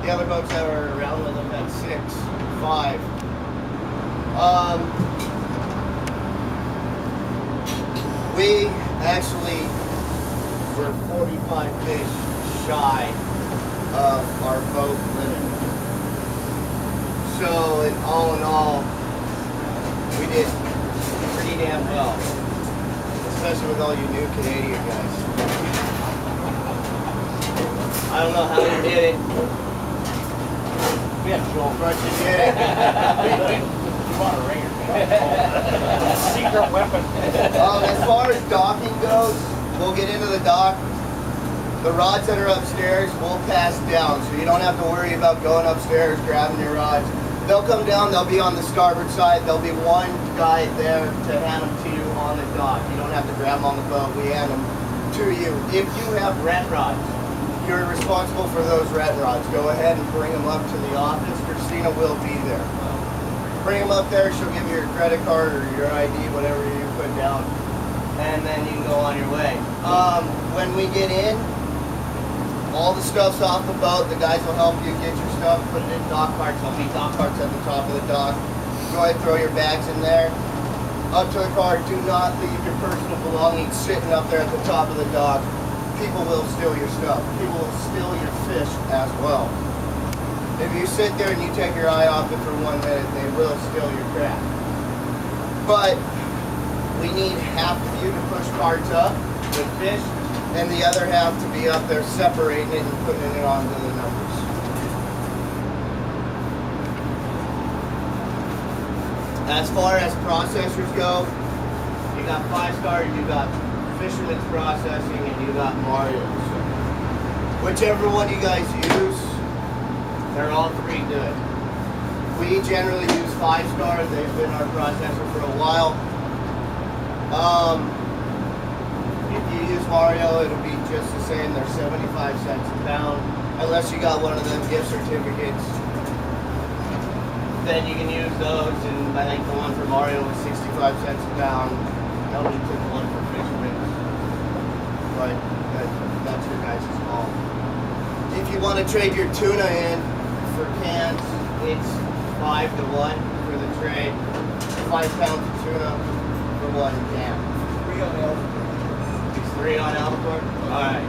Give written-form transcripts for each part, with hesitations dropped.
The other boats that were around with them had 6, 5. We actually were 45 fish shy of our boat limit. So in all, we did pretty damn well. Especially with all you new Canadian guys. I don't know how you did it. Yeah, Joel. But you did it. You want a ringer? Secret weapon. As far as docking goes, we'll get into the dock. The rods that are upstairs will pass down, so you don't have to worry about going upstairs, grabbing your rods. They'll come down, they'll be on the starboard side. There'll be one guy there to hand them to you on the dock. You don't have to grab them on the boat, we hand them to you. If you have red rods, you're responsible for those red rods. Go ahead and bring them up to the office. Christina will be there. Bring them up there, she'll give you your credit card or your ID, whatever you put down, and then you can go on your way. When we get in, all the stuff's off the boat. The guys will help you get your stuff, put it in dock carts. There'll be dock carts at the top of the dock. Go ahead, throw your bags in there. Up to the car, do not leave your personal belongings sitting up there at the top of the dock. People will steal your stuff. People will steal your fish as well. If you sit there and you take your eye off it for 1 minute, they will steal your crap. But we need half of you to push carts up with fish, and the other half to be up there separating it and putting it onto the numbers. As far as processors go, you got 5 stars, you got Fisherman's Processing, and you got Mario's. Whichever one you guys use, they're all 3 good. We generally use 5 stars. They've been our processor for a while. If you use Mario, it'll be just the same. They're 75 cents a pound. Unless you got one of them gift certificates, then you can use those. And I think the one for Mario was 65 cents a pound. Nobody took one for Fisherman's. But that's your guys' call. If you want to trade your tuna in for cans, it's 5 to 1 for the trade. 5 pounds of tuna for 1 can. 3 on the albacore. It's 3 on albacore? Alright.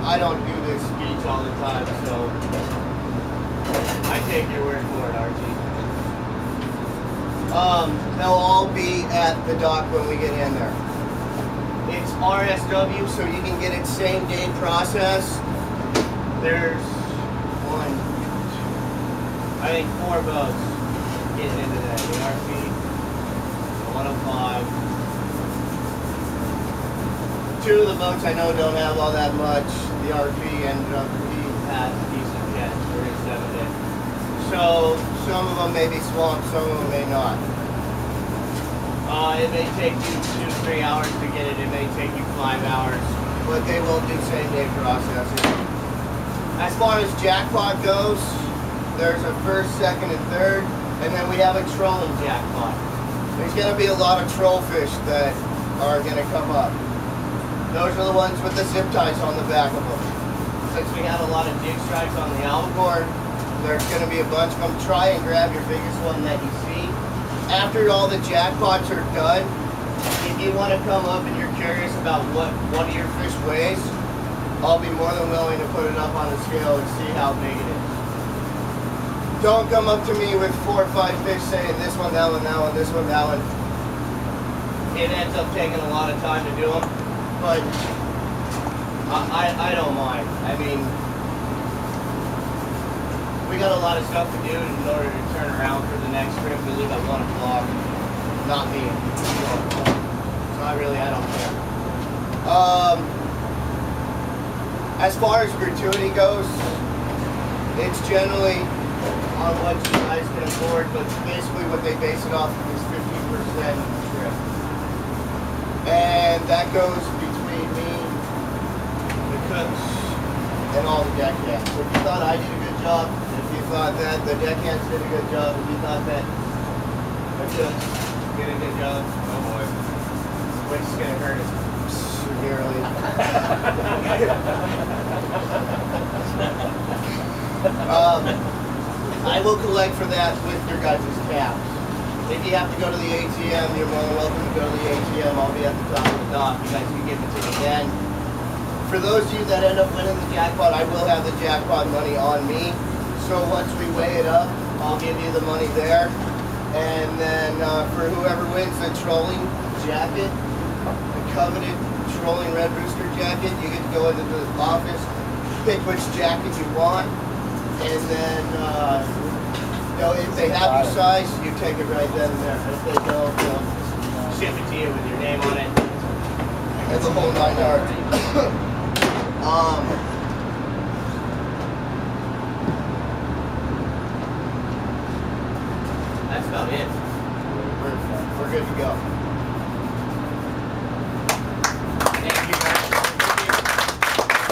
I don't do this speech all the time, so I take your word for it, Archie. They'll all be at the dock when we get in there. It's RSW, so you can get it same day process. There's 4 boats getting into that. The RP, the 105. 2 of the boats I know don't have all that much. The RP ended up being had a decent catch, 37 in. So some of them may be swamped, some of them may not. It may take you 2-3 hours to get it. It may take you 5 hours, but they will do same day processing. As far as jackpot goes, there's a first, second, and third, and then we have a trolling jackpot. There's going to be a lot of troll fish that are going to come up. Those are the ones with the zip ties on the back of them. Since we have a lot of jig strikes on the albacore, there's going to be a bunch of them. Try and grab your biggest one that you see. After all the jackpots are done, if you want to come up and you're curious about what one of your fish weighs, I'll be more than willing to put it up on the scale and see how big it is. Don't come up to me with 4 or 5 fish saying this one, that one, that one, this one, that one. It ends up taking a lot of time to do them, but I don't mind. I mean, we got a lot of stuff to do in order to turn around for the next trip. We leave at 1 o'clock. Not me. So I don't care. As far as gratuity goes, it's generally on what you guys can afford, but basically what they base it off of is 15% of the trip. And that goes between me, the cooks, and all the deckhands. So if you thought I did a good job, if you thought that the deckhands did a good job, if you thought that the cooks did a good job, oh boy, which is going to hurt us severely. I will collect for that with your guys' caps. If you have to go to the ATM, you're more than welcome to go to the ATM. I'll be at the top of the dock. You guys can give it to me then. For those of you that end up winning the jackpot, I will have the jackpot money on me. So once we weigh it up, I'll give you the money there. And then for whoever wins the trolling jacket, the coveted trolling Red Rooster jacket, you get to go into the office, pick which jacket you want, and then if they have your size, you take it right then and there. If they don't, they'll ship it to you with your name on it. It's a whole 9 yards. That's about it. We're good to go.